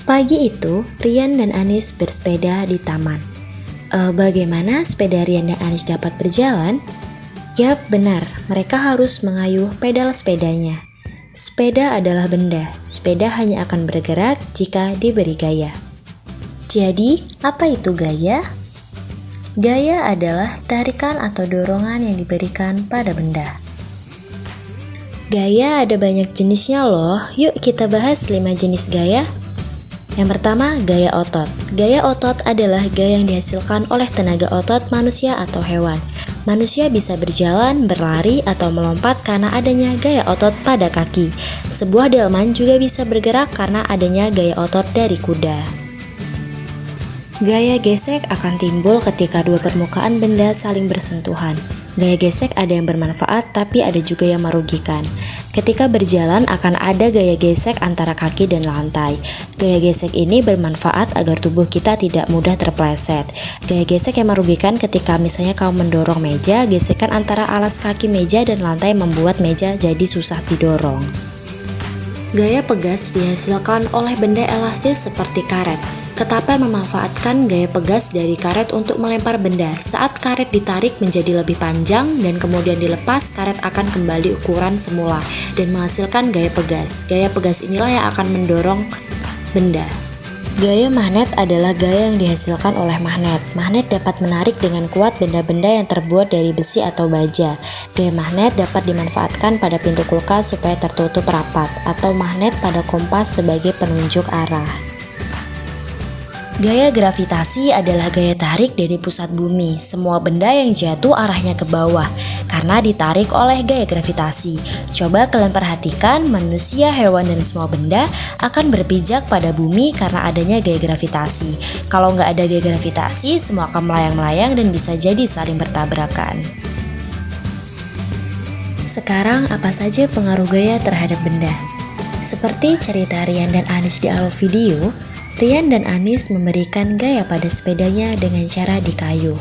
Pagi itu, Rian dan Anis bersepeda di taman. Bagaimana sepeda Rian dan Anis dapat berjalan? Yap, benar, mereka harus mengayuh pedal sepedanya. Sepeda adalah benda, sepeda hanya akan bergerak jika diberi gaya. Jadi, apa itu gaya? Gaya adalah tarikan atau dorongan yang diberikan pada benda. Gaya ada banyak jenisnya loh, yuk kita bahas 5 jenis gaya. Yang pertama, gaya otot. Gaya otot adalah gaya yang dihasilkan oleh tenaga otot manusia atau hewan. Manusia bisa berjalan, berlari, atau melompat karena adanya gaya otot pada kaki. Sebuah delman juga bisa bergerak karena adanya gaya otot dari kuda. Gaya gesek akan timbul ketika dua permukaan benda saling bersentuhan. Gaya gesek ada yang bermanfaat tapi ada juga yang merugikan. Ketika berjalan akan ada gaya gesek antara kaki dan lantai. Gaya gesek ini bermanfaat agar tubuh kita tidak mudah terpleset. Gaya gesek yang merugikan ketika misalnya kamu mendorong meja, gesekan antara alas kaki meja dan lantai membuat meja jadi susah didorong. Gaya pegas dihasilkan oleh benda elastis seperti karet. Ketapel memanfaatkan gaya pegas dari karet untuk melempar benda. Saat karet ditarik menjadi lebih panjang dan kemudian dilepas, karet akan kembali ukuran semula dan menghasilkan gaya pegas. Gaya pegas inilah yang akan mendorong benda. Gaya magnet adalah gaya yang dihasilkan oleh magnet. Magnet dapat menarik dengan kuat benda-benda yang terbuat dari besi atau baja. Gaya magnet dapat dimanfaatkan pada pintu kulkas supaya tertutup rapat, atau magnet pada kompas sebagai penunjuk arah. Gaya gravitasi adalah gaya tarik dari pusat bumi. Semua benda yang jatuh arahnya ke bawah karena ditarik oleh gaya gravitasi. Coba kalian perhatikan, manusia, hewan, dan semua benda akan berpijak pada bumi karena adanya gaya gravitasi. Kalau nggak ada gaya gravitasi, semua akan melayang-melayang dan bisa jadi saling bertabrakan. Sekarang, apa saja pengaruh gaya terhadap benda? Seperti cerita Rian dan Anis di awal video, Rian dan Anis memberikan gaya pada sepedanya dengan cara dikayuh.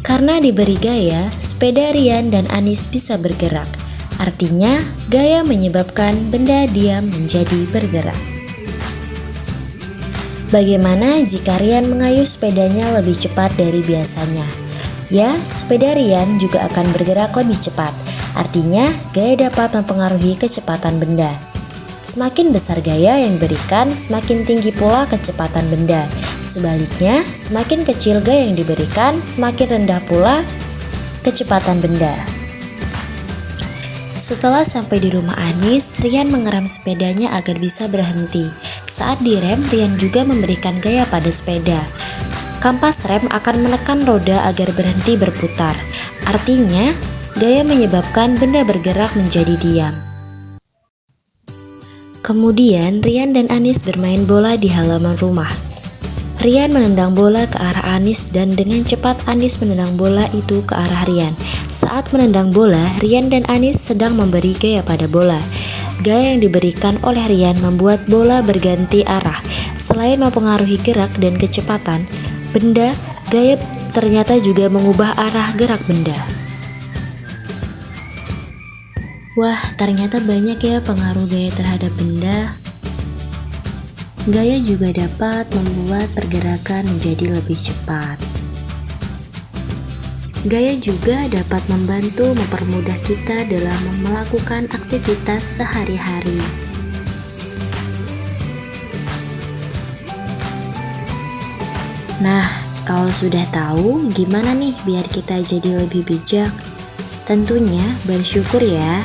Karena diberi gaya, sepeda Rian dan Anis bisa bergerak. Artinya, gaya menyebabkan benda diam menjadi bergerak. Bagaimana jika Rian mengayuh sepedanya lebih cepat dari biasanya? Ya, sepeda Rian juga akan bergerak lebih cepat. Artinya, gaya dapat mempengaruhi kecepatan benda. Semakin besar gaya yang diberikan, semakin tinggi pula kecepatan benda. Sebaliknya, semakin kecil gaya yang diberikan, semakin rendah pula kecepatan benda. Setelah sampai di rumah Anis, Rian mengerem sepedanya agar bisa berhenti. Saat direm, Rian juga memberikan gaya pada sepeda. Kampas rem akan menekan roda agar berhenti berputar. Artinya, gaya menyebabkan benda bergerak menjadi diam. Kemudian Rian dan Anis bermain bola di halaman rumah. Rian menendang bola ke arah Anis dan dengan cepat Anis menendang bola itu ke arah Rian. Saat menendang bola, Rian dan Anis sedang memberi gaya pada bola. Gaya yang diberikan oleh Rian membuat bola berganti arah. Selain mempengaruhi gerak dan kecepatan benda, gaya ternyata juga mengubah arah gerak benda. Wah, ternyata banyak ya pengaruh gaya terhadap benda. Gaya juga dapat membuat pergerakan menjadi lebih cepat. Gaya juga dapat membantu mempermudah kita dalam melakukan aktivitas sehari-hari. Nah, kalau sudah tahu gimana nih biar kita jadi lebih bijak? Tentunya bersyukur ya.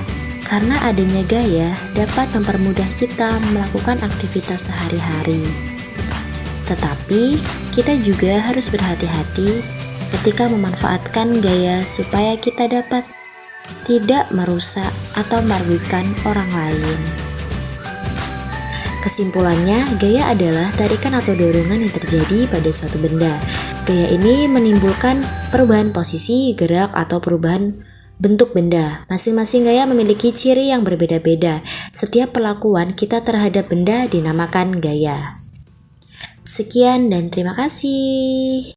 Karena adanya gaya dapat mempermudah kita melakukan aktivitas sehari-hari. Tetapi, kita juga harus berhati-hati ketika memanfaatkan gaya supaya kita dapat tidak merusak atau merugikan orang lain. Kesimpulannya, gaya adalah tarikan atau dorongan yang terjadi pada suatu benda. Gaya ini menimbulkan perubahan posisi, gerak, atau perubahan bentuk benda. Masing-masing gaya memiliki ciri yang berbeda-beda. Setiap perlakuan kita terhadap benda dinamakan gaya. Sekian dan terima kasih.